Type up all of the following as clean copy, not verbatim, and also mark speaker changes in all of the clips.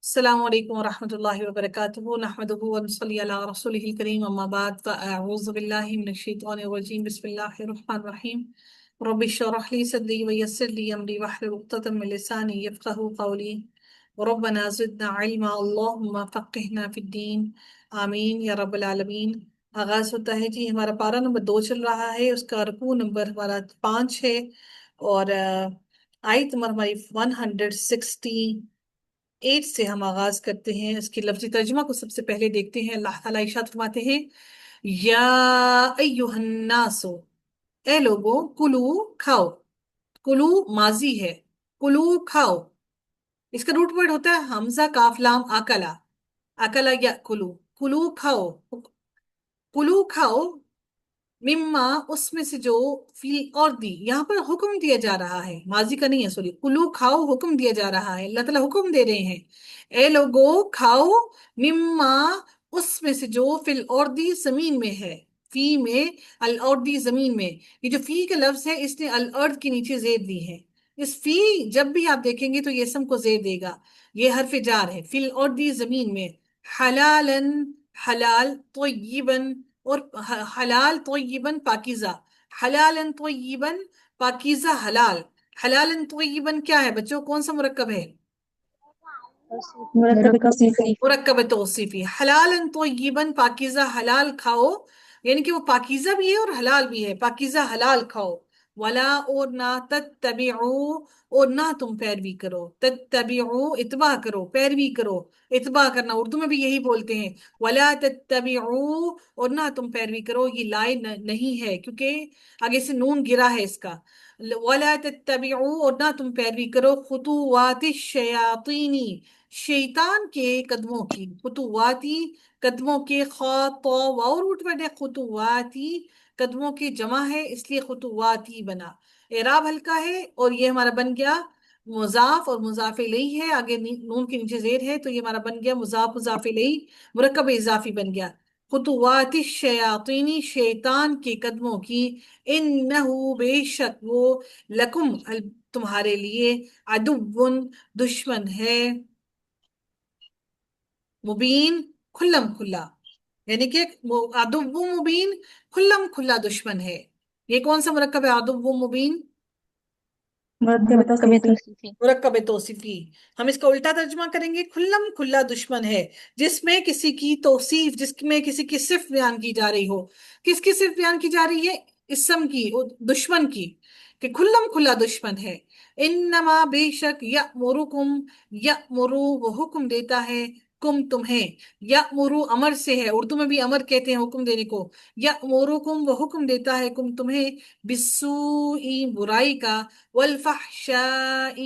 Speaker 1: السلام علیکم ورحمۃ اللہ وبرکاتہ نحمدہ ونصلی علی رسولہ الکریم اما بعد فاعوذ باللہ من الشیطان الرجیم بسم اللہ الرحمن الرحیم رب اشرح لی صدری ویسر لی امری واحلل عقدۃ من لسانی یفقہوا قولی ربنا زدنا علما اللہم فقہنا فی الدین آمین یا رب العالمین۔ آغاز ہوتا ہے جی، ہمارا پارہ نمبر 2 چل رہا ہے، اس کا رکوع نمبر ہمارا 5 ہے، اور آیت نمبر ہماری 168 سے ہم آغاز کرتے ہیں۔ اس کی لفظی ترجمہ کو سب سے پہلے دیکھتے ہیں۔ اللہ تعالیٰ ارشاد فرماتے ہیں، یا ایہا الناس، اے لوگو، کلو کھاؤ، کلو ماضی ہے، کلو کھاؤ، اس کا روٹ ورڈ ہوتا ہے حمزہ کاف لام اکلا، اکلا یا کلو، کلو کھاؤ، کلو کھاؤ، مما اس میں سے جو فی اور دی، یہاں پر حکم دیا جا رہا ہے، ماضی کا نہیں ہے، سوری، کلو کھاؤ حکم دیا جا رہا ہے، اللہ تعالیٰ حکم دے رہے ہیں، اے لوگو کھاؤ، مما اس میں سے جو فی الارض زمین میں ہے، فی میں، الارض زمین میں، یہ جو فی کا لفظ ہے اس نے الارض کے نیچے زیر دی ہے، اس فی جب بھی آپ دیکھیں گے تو یہ اسم کو زیر دے گا، یہ حرف جار ہے، فی الارض زمین میں، حلالن حلال، طیبن اور حلال، طیبن پاکیزہ، حلالن طیبن پاکیزہ حلال، حلالن طیبن کیا ہے بچوں، کون سا مرکب ہے؟
Speaker 2: مرکب توصیفی۔
Speaker 1: مرکب توصیفی، حلالن طیبن پاکیزہ حلال کھاؤ، یعنی کہ وہ پاکیزہ بھی ہے اور حلال بھی ہے، پاکیزہ حلال کھاؤ، ولا اور نہ، تتبعوا اور نہ تم پیروی کرو، تتبعوا اتباع کرو، پیروی کرو، اتباع کرنا اردو میں بھی یہی بولتے ہیں، ولا تتبعوا اور نہ تم پیروی کرو، یہ لائے نہیں ہے کیونکہ آگے سے نون گرا ہے اس کا، ولا تتبعوا اور نہ تم پیروی کرو، خطوات الشیاطین شیطان کے قدموں کی، خطواتی قدموں کے، خطو واو روٹ ورڈ ہے، خطواتی قدموں کی جمع ہے اس لیے خطواتی بنا، اعراب ہلکا ہے، اور یہ ہمارا بن گیا مضاف اور مضاف الیہ ہے، آگے نون کے نیچے زیر ہے تو یہ ہمارا بن گیا مضاف مضاف الیہ، مرکب اضافی بن گیا، خطوات الشیاطین شیطان کے قدموں کی، انہو بے شک وہ، لکم تمہارے لیے، عدو دشمن ہے، مبین کھلم کھلا، یعنی کہ عدو مبین کھلم کھلا دشمن ہے، یہ کون سا مرکب ہے عدو مبین؟
Speaker 2: مرکب توصیفی۔
Speaker 1: مرکب توصیفی، ہم اس کا الٹا ترجمہ کریں گے، کھلم کھلا دشمن ہے، جس میں کسی کی توصیف، جس میں کسی کی صفت بیان کی جا رہی ہو، کس کی صفت بیان کی جا رہی ہے؟ اسم کی، دشمن کی، کہ کھلم کھلا دشمن ہے، انما بے شک، یأمرکم، یأمرو وہ حکم دیتا ہے، کم تمہیں، یأمرو امر سے ہے، اردو میں بھی امر کہتے ہیں حکم دینے کو، یأمرکم وہ حکم دیتا ہے کم تمہیں، بالسوء برائی کا، والفحشاء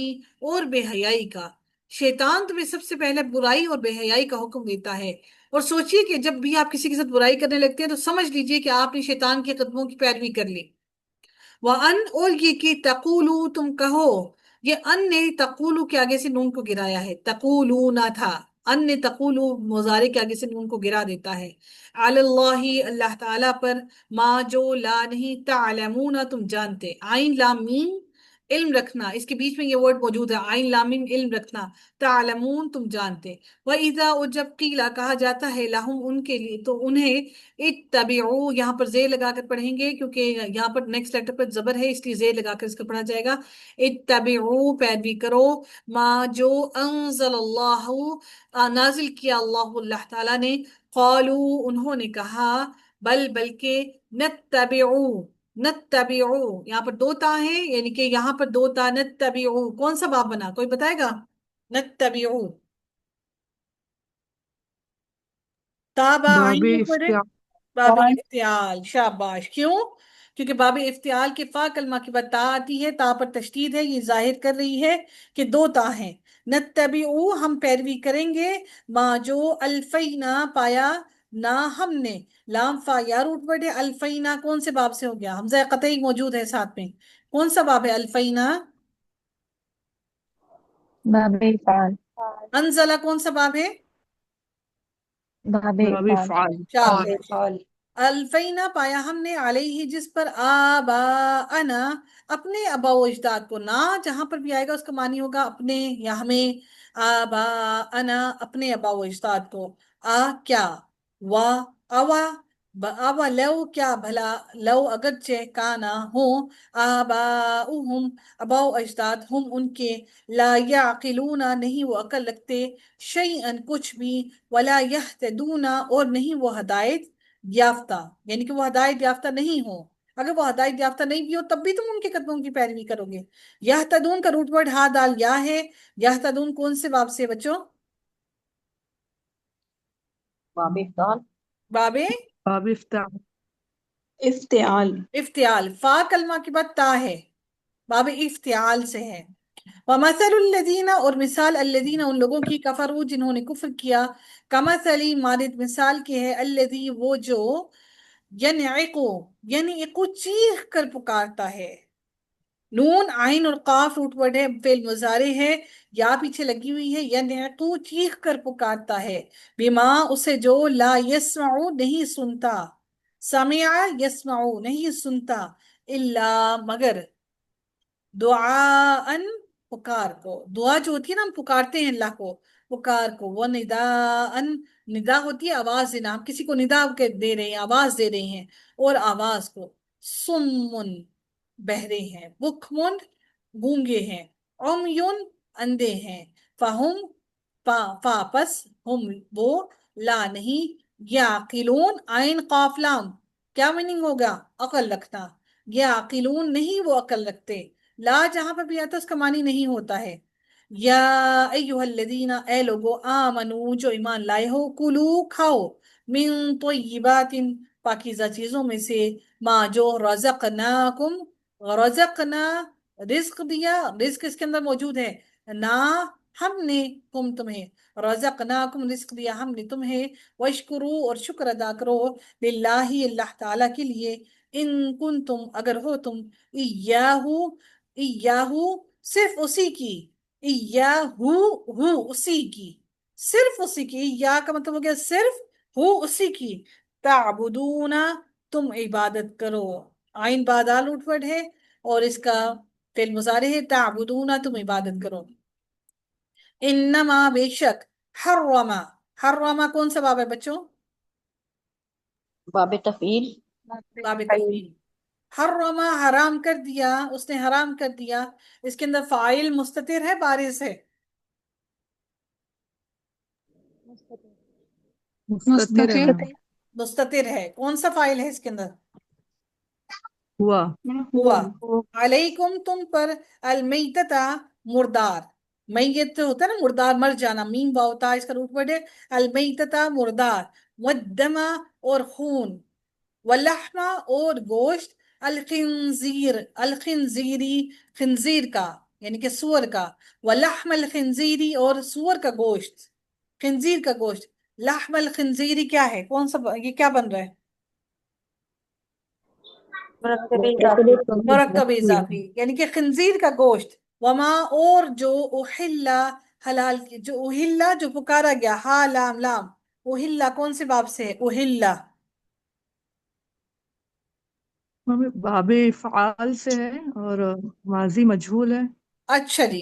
Speaker 1: اور بے حیائی کا، شیطان تمہیں سب سے پہلے برائی اور بے حیائی کا حکم دیتا ہے، اور سوچئے کہ جب بھی آپ کسی کے ساتھ برائی کرنے لگتے ہیں تو سمجھ لیجئے کہ آپ نے شیطان کے قدموں کی پیروی کر لی، وَأَنْ اور یہ کہ تقولو تم کہو، یہ ان نے تقولو کے آگے سے نون کو گرایا ہے، تقولو نہ تھا، ان نے تقولو مضارع کے آگے سے نون کو گرا دیتا ہے، علی اللہ اللہ تعالیٰ پر، ما جو لا نہیں، تعلمون تم جانتے، عین لام میم علم رکھنا، اس کے بیچ میں یہ ورڈ موجود ہے، عین لام میم علم رکھنا، تعلمون تم جانتے، وَإِذَا اور جب قیلا کہا جاتا ہے لہم ان کے لیے تو انہیں، اتبعو یہاں پر زیر لگا کر پڑھیں گے کیونکہ یہاں پر نیکسٹ لیٹر پر زبر ہے اس لیے زیر لگا کر اس کو پڑھا جائے گا، اتبعو پیروی کرو، ما جو انزل اللہ نازل کیا اللہ تعالیٰ نے، قالو انہوں نے کہا، بلکہ نتبعو، نتبعو یہاں پر دو تا ہیں، یعنی کہ یہاں پر دو تا، نتبعو کون سا باب بنا، کوئی بتائے گا؟ نتبعو تابع
Speaker 3: باب
Speaker 1: عین پڑھے،
Speaker 3: افتیاق۔
Speaker 1: باب افتعال، شاباش، کیوں؟ کیونکہ باب افتعال کے فا کلمہ کے بعد تا آتی ہے، تا پر تشدید ہے، یہ ظاہر کر رہی ہے کہ دو تا ہیں، نتبعو ہم پیروی کریں گے، ما جو الفینا پایا، نہ ہم نے، لام فا یا روٹ ورڈ ہے، الفینا کون سے باب سے ہو گیا، حمزہ قطعی موجود ہے ساتھ میں، کون سا باب ہے الفینا؟
Speaker 2: باب افعال۔
Speaker 1: انزلہ کون سا باب ہے؟
Speaker 2: باب
Speaker 3: باب
Speaker 2: افعال۔
Speaker 3: افعال۔
Speaker 1: شاباش، अल्फैना पाया हमने अलैहि जिस पर आबाअना अपने आबा व अजदाद को, ना जहां पर भी आएगा उसका मानी होगा अपने या हमें। आबाअना अपने आबा व अजदाद को। आ क्या, वा अवा अवा लो क्या भला, लो अगरचे काना हो, आबाउहुम अबाओ अजदाद हम उनके, ला याकिलूना नहीं वो अकल रखते, शैअन कुछ भी, वला यहतदूना और नहीं वो हदायत याफ्ता, यानी कि वो हदायत याफ्ता नहीं हो। अगर वो हदायत याफ्ता नहीं भी हो तब भी तुम उनके कदमों की पैरवी करोगे। यहतदून का रूट वर्ड हा दाल या है। यहतदून कौन से बाब से बच्चों?
Speaker 3: बाब इफ्ताल।
Speaker 1: बाबे
Speaker 4: बाब इफ्तार।
Speaker 3: इफ्तियाल।
Speaker 1: इफ्तियाल, फा कलमा के बाद ता है, बाबे इफ्तियाल से है। वमसलुल्लज़ीना और मिसाल अल्लज़ीना उन लोगों की, कफरू जिन्होंने कुफ्र किया, कमसली मारिद मिसाल के है, अल्लज़ी वो जो, यनइकु यनइकु चीख कर पुकारता है। नून आइन और काफ रूट वर्ड है, फेल मुजारे है, या पीछे लगी हुई है। यनइकु चीख कर पुकारता है, बिमा उसे जो, ला यस्माउ नहीं सुनता, समिया यस्माउ नहीं सुनता, इल्ला मगर, दुआन पुकार को, दुआ जो होती है ना हम पुकारते हैं अल्लाह को, पुकार को, वो निदाअन निदा होती है आवाज देना, हम किसी को निदा के दे रहे हैं, आवाज दे रहे हैं, और आवाज को, सुम्मुन बहरे हैं, बुकमुन गूंगे हैं, उमयुन अंधे हैं, फहुम फापस हम वो, ला नहीं, याकिलून आइन काफ लाम, क्या मीनिंग होगा? अकल रखना। याकिलून नहीं वो अकल रखते, ला जहां पर भी आता है उसका मानी नहीं होता है। या अय्युहल्लज़ीना ए लोगो, आमनू जो ईमान लाए हो, कुलू खाओ, मिन तय्यिबातिन पाकीज़ा चीजों में से, माँ जो रज़क़नाकुम, रज़क़ना रिज्क दिया, रिज्क इसके अंदर मौजूद है, ना हमने कुम तुम्हें, रज़क़नाकुम रिज्क दिया हमने तुम्हें, वशकुरू और शुक्र अदा करो, लिल्लाही अल्लाह ताला के लिए, इन कुंतुम अगर हो तुम, इय्याहू इय्याहू सिर्फ उसी की, इय्याहू हु उसी की, सिर्फ उसी की, या का मतलब हो गया सिर्फ, हु उसी की, ताबुदूना तुम इबादत करो। आइन बादाल उठवर्ड है और इसका फिल मुजारे है, ताबुदूना तुम इबादत करो। इन्नमा बेशक, हर्रमा, हर्रमा कौन सा बाब है बच्चों?
Speaker 3: बाब तफील।
Speaker 1: बाब तफसील। हर्रमा हराम कर दिया, उसने हराम कर दिया, इसके अंदर फाइल मुस्ततिर है बारिश है?
Speaker 4: मुस्ततिर है मैम।
Speaker 1: मुस्ततिर है, कौन सा फाइल है इसके अंदर?
Speaker 4: हुआ।
Speaker 1: हुआ। अलैकुम तुम पर, अलमैतता मुर्दार, मैयत होता है ना मुर्दार मर जाना, मीम वाव इसका रूट वर्ड है, अलमैतता मुर्दार, वद्दमा और खून, वलहमा और गोश्त, अलखिंजीर अलखिंजीरी खिंजीर का यानी कि सुअर का, वलहमल खिंजीरी और सुअर का गोश्त, खिंजीर का गोश्त। लहमल खिंजीरी क्या है, कौन सा ये क्या बन रहा है? मुरक्कब इजाफी यानी कि खिंजीर का गोश्त। वमा और जो, उहिल्ला हलाल जो उहिल्ला जो पुकारा गया, हा लाम लाम, उहिल्ला कौन से बाब से है उहिल्ला?
Speaker 4: मैम बाब इफ़आल से है और माजी मजहूल है।
Speaker 1: अच्छा जी,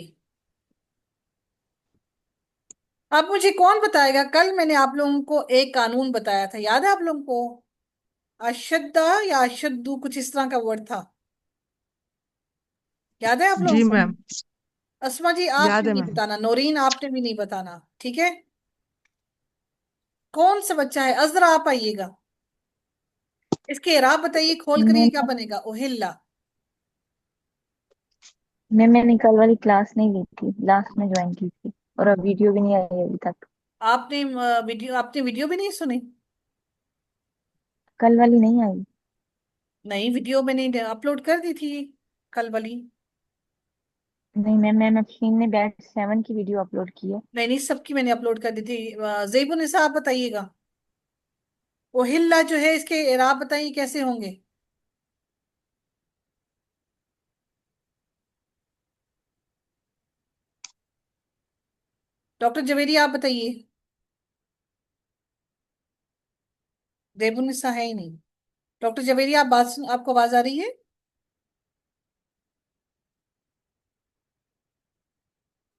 Speaker 1: अब मुझे कौन बताएगा, कल मैंने आप लोगों को एक कानून बताया था, याद है आप लोगों को? अशद्दा या अशद्दू कुछ इस तरह का वर्ड था, याद है आप लोगों
Speaker 4: जी
Speaker 1: को?
Speaker 4: मैम।
Speaker 1: अस्मा जी आपने
Speaker 4: याद है
Speaker 1: नहीं
Speaker 4: मैम।
Speaker 1: बताना, नौरीन आपने भी नहीं बताना, ठीक है? कौन सा बच्चा है, अजरा आप आइएगा, इसके इराब बताइए, खोल करिए, क्या बनेगा उहिल्ला?
Speaker 2: मैंने कल वाली क्लास नहीं ली थी, लास्ट में ज्वाइन की थी, और अब वीडियो भी नहीं आई अभी तक।
Speaker 1: आपने वीडियो भी नहीं सुनी?
Speaker 2: कल वाली नहीं आई।
Speaker 1: नहीं, वीडियो मैंने अपलोड कर दी थी कल वाली।
Speaker 2: नहीं मैम, मैम अफशीन ने बैच 7 की वीडियो अपलोड की है।
Speaker 1: नहीं नहीं, सबकी मैंने अपलोड कर दी थी। ज़ेबुन निसा आप बताइएगा, ओहिल्ला जो है इसके इराब बताइए कैसे होंगे? डॉक्टर जवेरी आप बताइए, देबुनिसा है ही नहीं। डॉक्टर जवेरी, आप आपको आवाज आ रही है?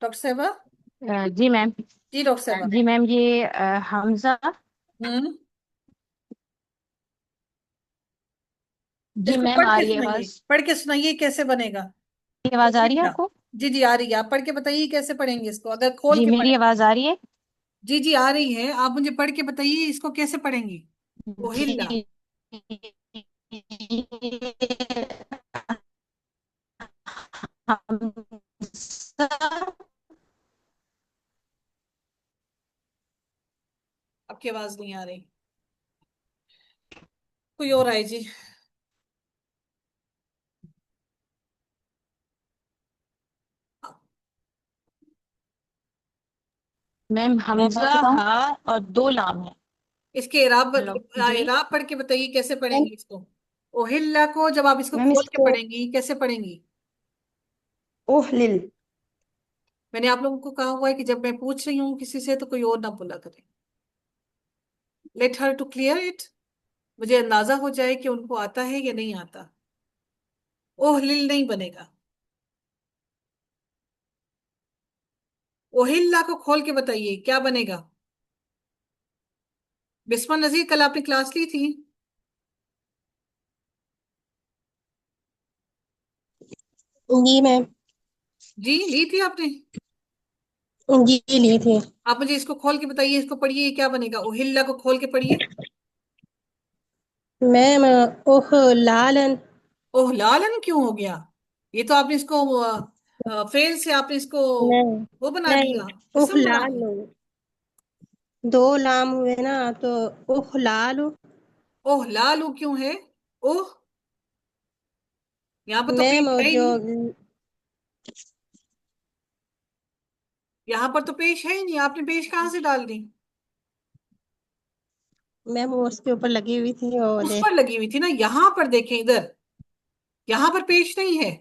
Speaker 1: डॉक्टर साहबा?
Speaker 5: जी मैम।
Speaker 1: जी डॉक्टर साहबा।
Speaker 5: जी मैम, ये हमजा।
Speaker 1: हम्म।
Speaker 5: जी
Speaker 1: इसको
Speaker 5: मैम,
Speaker 1: पढ़
Speaker 5: आ
Speaker 1: के
Speaker 5: रही है
Speaker 1: सुनाइए,
Speaker 5: आवाज?
Speaker 1: पढ़ के सुनाइए कैसे बनेगा।
Speaker 5: आवाज आ रही है
Speaker 1: ओहिल्ला।
Speaker 5: आपको?
Speaker 1: जी जी आ रही है, आप पढ़ के बताइए कैसे पढ़ेंगे इसको, अगर खोल
Speaker 5: जी
Speaker 1: के
Speaker 5: मेरी
Speaker 1: पढ़े।
Speaker 5: आवाज आ रही है?
Speaker 1: जी जी आ रही है, आप मुझे पढ़ के बताइए इसको कैसे पढ़ेंगे। ओहिल्ला।
Speaker 5: जी। हमजा।
Speaker 1: आपकी आवाज नहीं आ रही, कोई और आए जी।
Speaker 5: मैम
Speaker 2: मैं
Speaker 5: हमजा
Speaker 2: बताऊं?
Speaker 5: हा और दो लाम है।
Speaker 1: इसके इराब
Speaker 5: हेलो जी।
Speaker 1: इराब पढ़ के बताइए कैसे
Speaker 2: मैम
Speaker 1: पढ़ेंगे इसको। ओहिल्ला को जब आप इसको
Speaker 2: मैम
Speaker 1: खोल के
Speaker 2: इसको
Speaker 1: पढ़ेंगी कैसे पढ़ेंगी?
Speaker 3: ओहलिल।
Speaker 1: मैंने आप लोगों को कहा हुआ है कि जब मैं पूछ रही हूँ किसी से तो कोई और ना बोला करे। Let her to clear it, मुझे अंदाजा हो जाए कि उनको आता है या नहीं आता। ओहलिल नहीं बनेगा। ओहिल्ला को खोल के बताइए क्या बनेगा। बिस्मा नजीर, कल आपने क्लास ली थी?
Speaker 3: जी मैम।
Speaker 1: जी ली थी आपने।
Speaker 3: जी ली थी।
Speaker 1: आप मुझे इसको खोल के बताइए, इसको पढ़िए, ये क्या बनेगा। ओहिल्ला को खोल के पढ़िए।
Speaker 3: मैम ओह लालन।
Speaker 1: ओह लालन क्यों हो गया? ये तो आपने इसको फेल से आपने इसको
Speaker 3: नहीं
Speaker 1: वो बना
Speaker 3: नहीं,
Speaker 1: दिया,
Speaker 3: ओह
Speaker 1: इसम बना दिया।
Speaker 3: लाल। दो लाम हुए ना तो ओह लाल।
Speaker 1: ओह लालू क्यों है? ओह, यहाँ पर तो पेश
Speaker 3: मैम
Speaker 1: है ही
Speaker 3: जो
Speaker 1: नहीं। यहाँ पर तो पेश है ही नहीं, आपने पेश कहाँ से डाल दी?
Speaker 3: मैम वो उसके ऊपर लगी हुई थी वो
Speaker 1: उस
Speaker 3: दे।
Speaker 1: पर लगी हुई थी ना, यहाँ पर देखें इधर, यहाँ पर पेश नहीं है।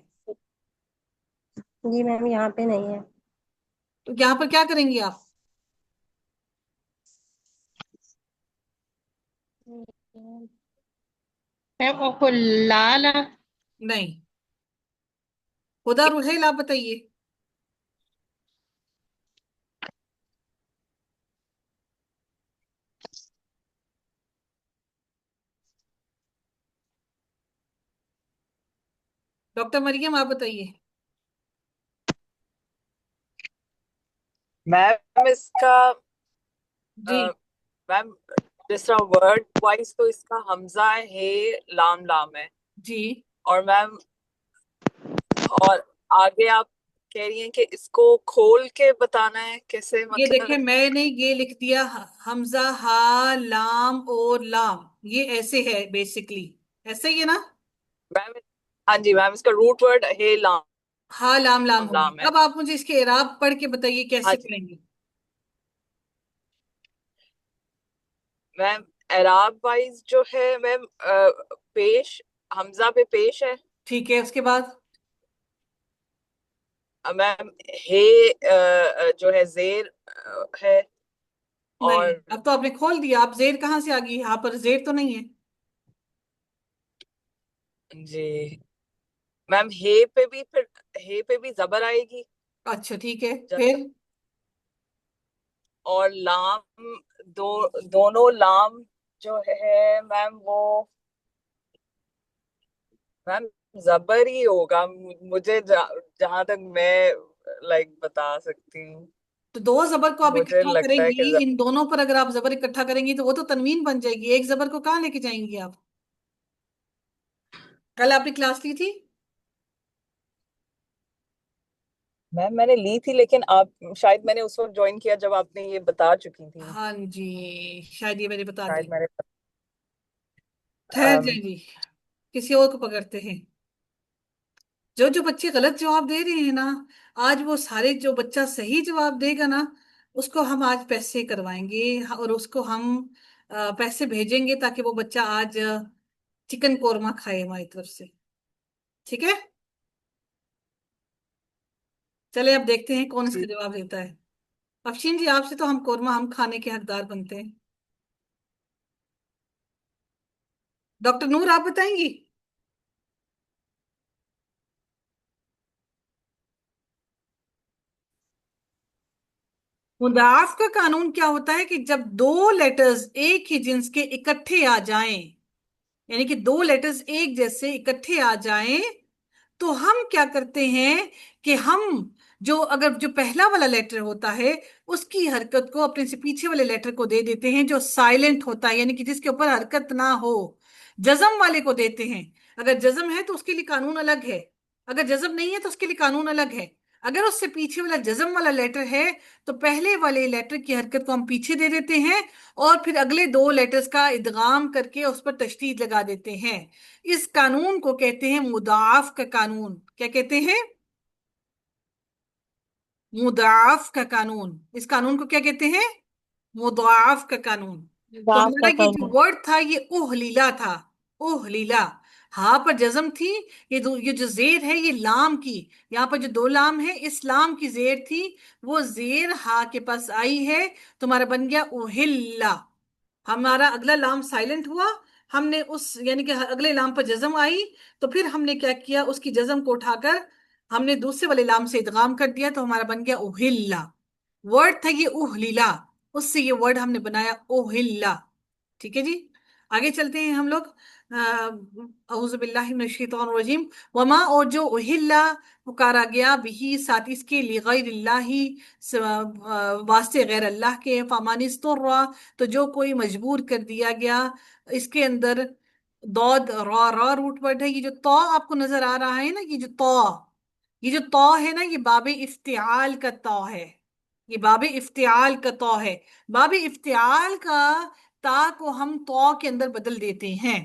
Speaker 3: जी मैम यहाँ पे नहीं है।
Speaker 1: तो यहाँ पर क्या करेंगी आप?
Speaker 3: मैम ओह लाल।
Speaker 1: नहीं। खुदा रुहेल, आप बताइए। डॉक्टर मरियम, आप बताइए।
Speaker 6: मैम इसका
Speaker 1: जी
Speaker 6: मैम जिस तरह वर्ड वाइज तो इसका हमजा है, लाम लाम है।
Speaker 1: जी।
Speaker 6: और मैम और आगे आप कह रही हैं कि इसको खोल के बताना है कैसे,
Speaker 1: ये देखिए
Speaker 6: मतलब?
Speaker 1: मैंने ये लिख दिया हमजा हा लाम और लाम, ये ऐसे है बेसिकली, ऐसे ही है ना।
Speaker 6: मैम हाँ जी मैम, इसका रूट वर्ड है लाम
Speaker 1: हा लाम लाम हो
Speaker 6: लाम
Speaker 1: गई।
Speaker 6: है।
Speaker 1: अब आप मुझे इसके इराब पढ़ के बताइए
Speaker 6: हाँ
Speaker 1: कैसे
Speaker 6: जी
Speaker 1: पढ़ेंगे।
Speaker 6: मैम, एराब वाइज जो है मैम, पेश, हमजा पे पेश है।
Speaker 1: ठीक है, उसके बाद?
Speaker 6: मैम हे जो है जेर है।
Speaker 1: नहीं,
Speaker 6: और
Speaker 1: अब तो आपने खोल दिया, आप जेर कहाँ से आ गई, यहाँ पर जेर तो नहीं है।
Speaker 6: जी मैम, हे पे भी जबर आएगी।
Speaker 1: अच्छा ठीक है,
Speaker 6: जब
Speaker 1: फिर?
Speaker 6: और लाम, दोनों लाम जो है मैम वो मैम जबर ही होगा, मुझे जहां तक मैं लाइक बता सकती हूँ।
Speaker 1: तो दो जबर को आप
Speaker 6: मुझे
Speaker 1: इकट्ठा
Speaker 6: लगता है कि
Speaker 1: करेंगी, इन दोनों पर अगर आप जबर इकट्ठा करेंगी तो वो तो तनवीन बन जाएगी, एक जबर को कहाँ लेके जाएंगी आप? कल आपने क्लास ली थी?
Speaker 6: मैम मैंने ली थी, लेकिन आप शायद मैंने उस वक्त ज्वाइन किया जब आपने ये बता चुकी थी।
Speaker 1: हाँ जी, शायद ये मैंने बता
Speaker 6: शायद
Speaker 1: दी।
Speaker 6: मैंने
Speaker 1: ठहर
Speaker 6: अम,
Speaker 1: जाए जी, किसी और को पकड़ते हैं। जो जो बच्चे गलत जवाब दे रहे हैं ना, आज वो सारे जो बच्चा सही जवाब देगा ना, उसको हम आज पैसे करवाएंगे, और उसको हम पैसे भेजेंगे ताकि वो बच्चा आज चिकन कोरमा खाए हमारी तरफ से। ठीक है, चले अब देखते हैं कौन इसका
Speaker 6: जी
Speaker 1: जवाब देता है। अफशीन जी, आपसे तो हम कोरमा हम खाने के हकदार बनते हैं। डॉक्टर नूर आप बताएंगी? मुदाफ का कानून क्या होता है कि जब दो लेटर्स एक ही जिन्स के इकट्ठे आ जाएं, यानी कि दो लेटर्स एक जैसे इकट्ठे आ जाएं, तो हम क्या करते हैं कि हम जो अगर जो पहला वाला लेटर होता है उसकी हरकत को अपने से पीछे वाले लेटर को दे देते हैं जो साइलेंट होता है, यानी कि जिसके ऊपर हरकत ना हो। जज्म वाले को देते हैं, अगर जज्म है तो उसके लिए कानून अलग है, अगर जज्म नहीं है तो उसके लिए कानून अलग है। अगर उससे पीछे वाला जज्म वाला लेटर है तो पहले वाले लेटर की हरकत को हम पीछे दे देते हैं और फिर अगले दो लेटर्स का इदगाम करके उस पर तशदीद लगा देते हैं। इस कानून को कहते हैं मुदाफ का कानून। क्या कहते हैं? मुदाफ का कानून। इस कानून को क्या कहते हैं? मुदाफ का कानून। तो
Speaker 5: दाफ
Speaker 1: हमारा
Speaker 5: का
Speaker 1: ये जो
Speaker 5: कानून।
Speaker 1: वर्ड था ये उहलीला था। उहलीला, हाँ पर जज्म थी। ये जो जेर है ये लाम की, यहाँ पर जो दो लाम है इस लाम की जेर थी, वो जेर हा के पास आई है, तुम्हारा बन गया उहिल्ला। हमारा अगला लाम साइलेंट हुआ, हमने उस यानी कि अगले लाम पर जज्म आई, तो फिर हमने क्या किया, उसकी जज्म को उठाकर हमने दूसरे वाले लाम से इदगाम कर दिया, तो हमारा बन गया उहिल्ला। वर्ड था ये उहलीला, उससे ये वर्ड हमने बनाया ओहिल्ला। ठीक है जी, आगे चलते हैं हम लोग। औज़ु बिल्लाहि मिनश शैतानिर रजीम। वमा, और जो उहिल्ला पुकारा गया बिही साथ इसके, लिगैरिल्लाहि वास्ते गैर अल्लाह के, फमानिस्तुर्रा, तो जो कोई मजबूर कर दिया गया। इसके अंदर दौद रा, रा रूट वर्ड है। ये जो तौ आपको नजर आ रहा है ना, ये जो तौ है ना, ये बाबे इफ्तिआल का तौ है। ये बाबे इफ्तिआल का तौ है। बाबे इफ्तिआल का ता को हम तौ के अंदर बदल देते हैं।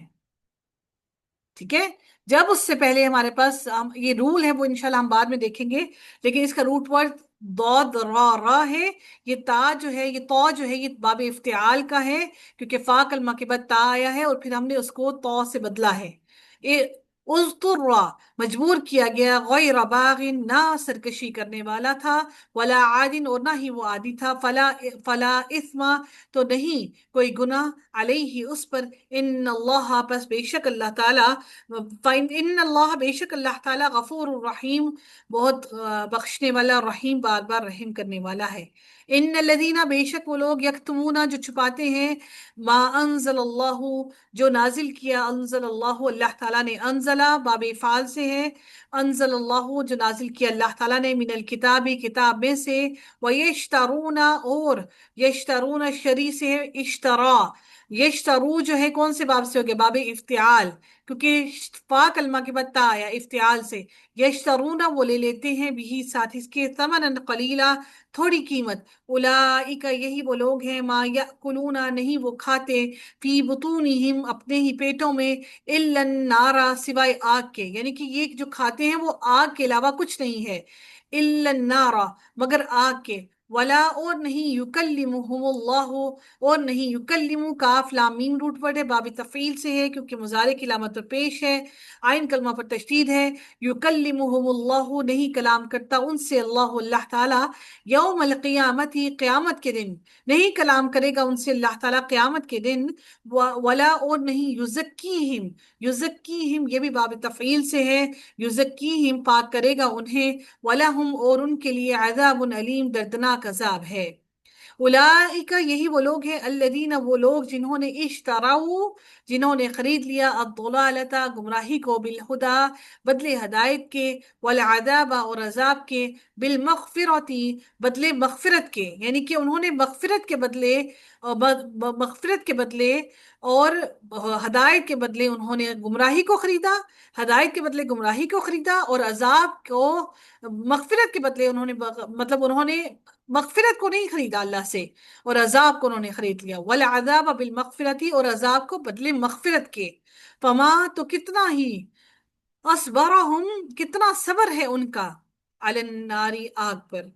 Speaker 1: ठीक है, जब उससे पहले हमारे पास ये रूल है, वो इंशाल्लाह हम बाद में देखेंगे, लेकिन इसका रूट वर्ड दौद रा, रा है। ये ता जो है, ये तौ जो है, ये बाबे इफ्तिआल का है, क्योंकि फा कलमा के बाद ता आया है और फिर हमने उसको तौ से बदला है। ये उज़्तुर्रा, मजबूर किया गया, गैर बागिन, ना सरकशी करने वाला था, वला आदिन, और ना ही वो आदि था, फला फला इस्मा, तो नहीं कोई गुनाह, अलैहि उस पर, इन अल्लाह, बस बेशक अल्लाह ताला, फाइन इन अल्लाह, बेशक अल्लाह ताला, गफूर रहीम, बहुत बख्शने वाला, रहीम बार बार रहम करने वाला है। इन लदीना, बेशक वो लोग, यक्तमूना जो छुपाते हैं, मा अंजल अल्लाहु, जो नाजिल किया, अंजल अल्लाहु, अल्लाह ताला ने, अंजला बाबे फाल से है, अंजल अल्लाहु जो नाजिल किया अल्लाह ताला ने, मिनल किताबी किताब में से, व यश्तरूना, और यश्तरूना शरी से है, इश्तरा, यश्तरू जो है कौन से बाब से हो गया? बाबे इफ्तिआल, क्योंकि फा कलमा के बाद ता आया इफ्तिआल से। यश्तरूना वो ले लेते हैं, बिही साथ इसके, समनन कलीला, थोड़ी कीमत। उलाइका यही वो लोग हैं, मा याकुलूना नहीं वो खाते, फी बुतूनिहिम अपने ही पेटों में, इल्लन नारा सिवाय आग के, यानी कि ये जो खाते हैं वो आग के अलावा कुछ नहीं है, इल्लन नारा मगर आग के, वला और नहीं, युकल्लिमुहुमुल्लाहु, और नहीं, युकल्लिमु काफ लाम मीम रूट वर्ड है, बाबी तफील से है क्योंकि मुजारे की लामत पर पेश है, आइन कलमा पर तशदीद है। युकल्लिमुहुमुल्लाहु नहीं कलाम करता उनसे अल्लाह, अल्लाह ताला, यौमल क़ियामती क़यामत के दिन नहीं कलाम करेगा उनसे अल्लाह ताला क़यामत के दिन। वला और नहीं, युज़क्कीहिम, युज़क्कीहिम ये भी बाब तफ़ईल से है, युज़क्कीहिम पाक करेगा उन्हें, वला हम और उनके लिए अज़ाबुन अलीम दर्दनाक अजाब है। उलाइका यही वो लोग हैं, अल्लदीना वो लोग, जिन्होंने इश्तराऊ जिन्होंने खरीद लिया, अद्दलालता गुमराही को, बिलहुदा बदले हदायत के, वल अज़ाबा और अजाब के, बिल मगफिरती बदले मगफिरत के, यानी कि उन्होंने मगफिरत के बदले, मगफिरत के बदले और हदायत के बदले उन्होंने गुमराही को खरीदा, हदायत के बदले गुमराही को खरीदा, और अजाब को मगफिरत के बदले उन्होंने, मतलब उन्होंने मगफिरत को नहीं खरीदा अल्लाह से, और अजाब को उन्होंने खरीद लिया। वल अजाब बिल मगफिरती, और अजाब को बदले मगफिरत के। फमा, तो कितना ही, असबरहुम कितना सबर है उनका, अलन नारी आग पर,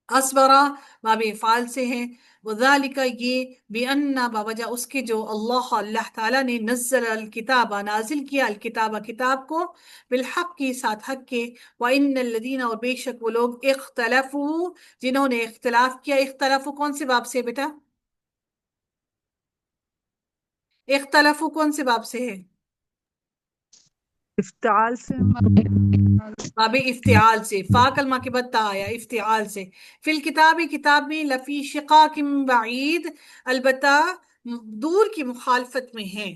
Speaker 1: असबरा बाबे फाल से है, वज़ालिका ये, बेअन्ना बावजह उसके, जो अल्लाह अल्लाह ताला ने, नज़्ज़ल अल किताबा नाजिल किया, अल किताबा किताब को, बिलहक के साथ हक के, व इन्नल लदीना और बेशक वो लोग, इख्तलफू जिन्होंने इख्तलाफ किया, इख्तलाफू कौन से बाब से बेटा? اختلافو کون سے باب سے ہے؟
Speaker 4: افتعال سے
Speaker 1: باب افتعال سے. فا کلمہ کے بعد تا آیا افتعال سے. فی الکتاب کتاب میں لفی شقاق بعید البتہ دور کی مخالفت میں ہیں.